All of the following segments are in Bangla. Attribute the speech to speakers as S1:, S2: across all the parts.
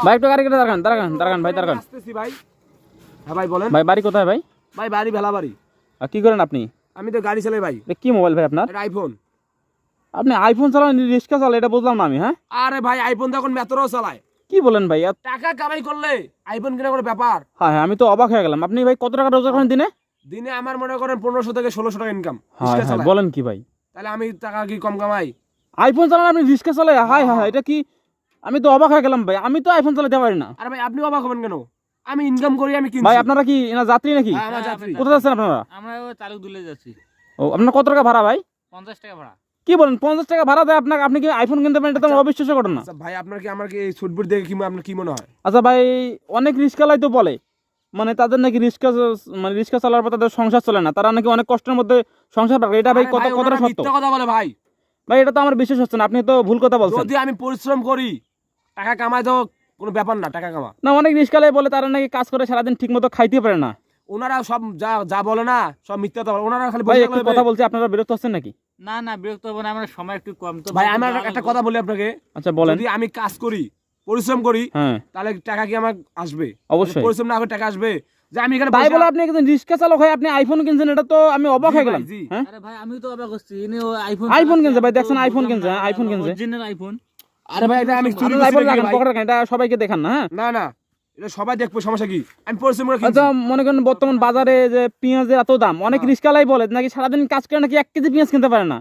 S1: ভাই একটু গাড়ি কেটে দাঁড়ান ভাই দাঁড়ান।
S2: আসতেছি ভাই। হ্যাঁ ভাই বলেন।
S1: ভাই বাড়ি কোথায় ভাই?
S2: ভাই বাড়ি ভেলাবাড়ি।
S1: আর কি করেন আপনি?
S2: আমি তো গাড়ি চালাই ভাই।
S1: কি মোবাইল ভাই আপনার?
S2: এটা আইফোন।
S1: আপনি আইফোন চালান, রিক্সা চালান, এটা বুঝলাম না আমি। হ্যাঁ
S2: আরে ভাই আইফোন তো এখন মেট্রো চালায়।
S1: কি বলেন ভাই?
S2: টাকা কামাই করলে আইফোন কেনা কোনো ব্যাপার?
S1: হ্যাঁ আমি তো অবাক হয়ে গেলাম। আপনি ভাই কত টাকা রোজগার করেন দিনে?
S2: দিনে আমার মনে করেন 1500 থেকে 1600 টাকা ইনকাম।
S1: হ্যাঁ বলেন কি ভাই?
S2: তাহলে আমি টাকা কি কম কামাই?
S1: আইফোন চালান আপনি, রিক্সা চালায়? হাই হাই, এটা কি? আমি তো অবাক হয়ে গেলাম ভাই, আমি তো আইফোন চালাতে পারি না।
S2: আরে ভাই আপনি অবাক হবেন কেন? আমি ইনকাম করি, আমি কিনছি।
S1: ভাই আপনারা কি এনা যাত্রী নাকি?
S2: হ্যাঁ, আমরা যাত্রী।
S1: কোথায় যাচ্ছেন আপনারা?
S3: আমরা ওই তালুক দুলে যাচ্ছি।
S1: ও আপনার কত টাকা ভাড়া ভাই?
S3: 50 টাকা ভাড়া।
S1: কি বলেন 50 টাকা ভাড়া দেয় আপনাকে? আপনি কি আইফোন কিনতে পারেন? এটা তো আমার অবিশ্বাস্য ঘটনা।
S2: আচ্ছা ভাই আপনার কি আমার কি এই সুটবুট দেখে কি আপনার কি মনে হয়?
S1: আচ্ছা ভাই, অনেক রিক্সালাই তো বলে মানে তাদের নাকি রিক্সা চালার পর তাদের সংসার চলে না, তারা নাকি অনেক কষ্টের মধ্যে সংসার পাবে। এটা ভাই
S2: আরে
S1: কতটা
S2: ওনারা
S1: সত্য?
S2: মিথ্যা কথা বলে ভাই।
S1: ভাই এটা তো আমার বিশ্বাস হচ্ছে না, আপনি তো ভুল কথা বলছেন।
S2: যদি আমি পরিশ্রম করি টাকা কামাই তো কোনো ব্যাপার না, টাকা কামা।
S1: না, অনেক রিক্সালাই বলে তারা নাকি কাজ করে সারাদিন ঠিক মতো খাইতে পারে না।
S2: ওনারা সব যা যা বলে না সব মিথ্যা কথা বলে। ওনারা খালি
S1: ভাই
S2: বলে
S1: একটু কথা বলছি, আপনারা বিরক্ত হচ্ছেন নাকি?
S3: না না বিরক্ত হবো না, আমরা সময় একটু কম তো।
S2: ভাই আমার একটা কথা বলি আপনাকে।
S1: আচ্ছা বলেন।
S2: যদি আমি কাজ করি পরিশ্রম করি
S1: হ্যাঁ
S2: তাহলে টাকা কি আমার আসবে?
S1: অবশ্যই।
S2: পরিশ্রম না করে টাকা আসবে? যে আমি এখানে
S1: তাই
S2: বসে-
S1: বলে আপনি একজন রিক্সা চালক হয়ে আপনি আইফোন কিনছেন, এটা তো আমি অবাক
S2: জি
S1: হয়ে
S2: ভাই,
S1: গেলাম।
S2: জি।
S1: হ্যাঁ
S3: আরে ভাই আমি তো অবাক হচ্ছি, ইনি ও আইফোন
S1: আইফোন কিনছে ভাই, দেখছেন আইফোন কিনছে, হ্যাঁ, আইফোন কিনছে।
S3: Original iPhone.
S2: আরে ভাই এটা আমি চুরি
S1: আপনারা
S2: করছি
S1: আইফোন
S2: নাকি
S1: রাখেন,
S2: ভাই?
S1: পকেটে রাখেন, এটা সবাইকে দেখান না। হ্যাঁ
S2: না না এটা সবাই দেখবো, সমস্যা কি? আমি পরিশ্রম করে কিনছি।
S1: আচ্ছা মনে করেন বর্তমান বাজারে যে পেঁয়াজের এত দাম, অনেক রিক্সালাই বলে নাকি সারাদিন কাজ করে নাকি 1 কেজি পেঁয়াজ কিনতে পারে না।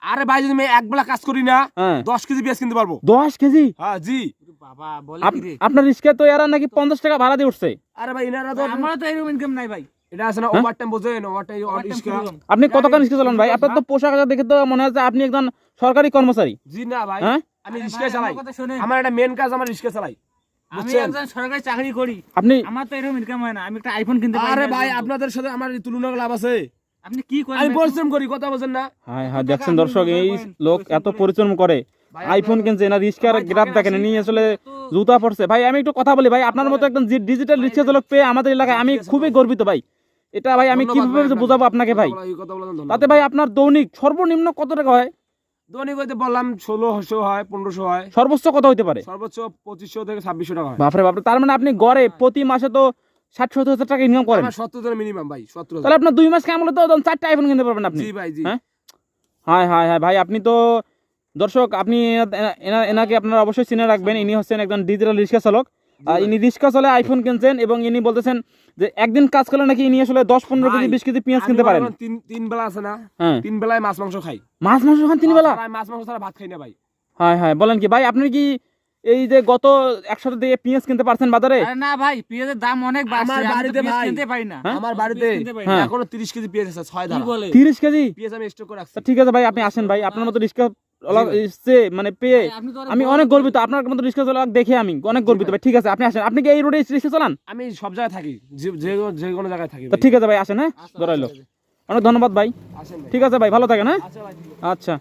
S2: আরে ভাই যদি আমি এক বেলা কাজ করি না
S1: হ্যাঁ
S2: 10 কেজি পেঁয়াজ কিনতে পারবো।
S1: 10 কেজি?
S2: হ্যাঁ জি।
S3: বাবা বলে কি রে?
S1: আপনার রিক্সা তো এরা নাকি 50 টাকা ভাড়া দিয়ে উঠছে।
S2: আরে ভাই এনারা তো
S3: আমরা তো এরকম ইনকাম নাই ভাই।
S2: এটা আছে না
S1: হ্যাঁ?
S2: ওভার টাইম, বোঝেন ওভার টাইম
S1: আপনি কতক্ষণ রিক্সা চালান ভাই? আপনার তো পোশাক আশাক দেখে তো মনে হচ্ছে আপনি একজন সরকারি কর্মচারী।
S2: জি না ভাই
S1: হ্যাঁ
S2: আমি
S3: আরে
S2: রিক্সা
S3: ভাই,
S2: চালাই।
S3: আমার কথা শুনেন।
S2: আমার একটা মেন কাজ, আমার রিক্সা চালাই।
S3: আমি
S2: বুঝছেন?
S3: একজন সরকারি চাকরি করি,
S1: আপনি
S3: আমার তো এরকম ইনকাম হয় না। আমি একটা আইফোন কিনতে পারি
S2: আরে
S3: না
S2: ভাই
S3: এরকম তো।
S2: আপনাদের সাথে আমার তুলনা লাভ আছে?
S3: আপনি কি করেন?
S2: আমি
S3: ভাই?
S2: পরিশ্রম করি, কথা বলছেন না?
S1: হ্যাঁ হ্যাঁ দেখছেন দর্শক, এই লোক এত পরিশ্রম করে, আইফোন কিনছে না, রিক্সার গ্রাফ দেখেন, নিয়ে আসলে জুতা পড়ছে। ভাই আমি একটু কথা বলি ভাই, আপনার মতো একদম ডিজিটাল রিক্সা চালক পেয়ে আমাদের এলাকায় আমি খুবই গর্বিত ভাই। এটা ভাই আমি
S2: ধন্যবাদ
S1: কিভাবে
S2: ভাই
S1: বোঝাবো আপনাকে ভাই?
S2: এই কথা বলার জন্য ধন্যবাদ।
S1: তাতে ভাই আপনার দৈনিক সর্বনিম্ন কত টাকা হয়?
S2: দৈনিক হইতে বললাম 1600 হয়, 1500 হয়,
S1: সর্বোচ্চ কত হতে পারে?
S2: সর্বোচ্চ 2500 থেকে 2600 টাকা হয়।
S1: বাপরে বাপরে, তার মানে আপনি গড়ে প্রতি মাসে তো 60-70 হাজার টাকা ইনকাম করেন।
S2: আমার 70 মিনিমাম ভাই, 70,000।
S1: তাহলে আপনার 2 মাস কাম হলে তো 4টা আইফোন কিনতে পারবেন আপনি।
S2: জি ভাই জি।
S1: হ্যাঁ হ্যাঁ হ্যাঁ হ্যাঁ ভাই, আপনি তো দর্শক আপনি এনাকে আপনারা অবশ্যই চিনে রাখবেন। ইনি হচ্ছেন একজন ডিজিটাল রিক্সা চালক। ইনি রিক্সা চলে আইফোন কিনছেন এবং ইনি বলতেছেন যে একদিন কাজ করলে নাকি ইনি আসলে 10-15 কেজি 20 কেজি পেঁয়াজ কিনতে পারেন।
S2: তিন বেলা আছে না,
S1: হ্যাঁ
S2: 3 বেলায় মাছ মাংস খাই।
S1: মাছ মাংস খান 3 বেলা?
S2: আর আমি মাছ মাংস ছাড়া ভাত খাই না ভাই।
S1: হ্যাঁ হ্যাঁ বলেন কি ভাই? আপনি কি এই যে গত এক সপ্তাহ দিয়ে পেঁয়াজ কিনতে পারছেন বাজারে?
S3: আরে না ভাই, পেঁয়াজের দাম অনেক বাড়ছে।
S2: আমার
S3: আমি তো
S2: বাড়িতে
S3: পেঁয়াজ
S2: ভাই,
S3: কিনতে পারি না।
S1: হ্যাঁ?
S2: আমার বাড়িতে
S3: পেঁয়াজ কিনতে পারি না।
S1: হ্যাঁ।
S2: এখনো 30 কেজি পেঁয়াজ আছে, 6
S3: কি
S2: ধারা
S3: বলে?
S1: 30 কেজি?
S2: পেঁয়াজ আমি স্টক করে রাখছি।
S1: ঠিক আছে ভাই, আপনি আসেন ভাই, আপনার মতো রিক্সা মানে পেয়ে
S3: ভাই, আপনি তো অনেক
S1: আমি
S3: বড়
S1: অনেক
S3: লোক।
S1: গর্বিত। আপনার মতো রিক্সা চালক দেখে আমি অনেক গর্বিত ভাই। ঠিক আছে আপনি আসেন। আপনি কি এই রোডে রিক্সা চালান?
S2: আমি সব জায়গায় থাকি, যে কোনো জায়গায় থাকি
S1: তো
S2: ভাই।
S1: ঠিক আছে ভাই, আসেন। হ্যাঁ ধরাইলো, অনেক ধন্যবাদ ভাই।
S2: আসেন ভাই।
S1: ঠিক আছে ভাই, ভালো থাকেন। হ্যাঁ
S2: আচ্ছা ভাই ঠিক আছে।
S1: আচ্ছা।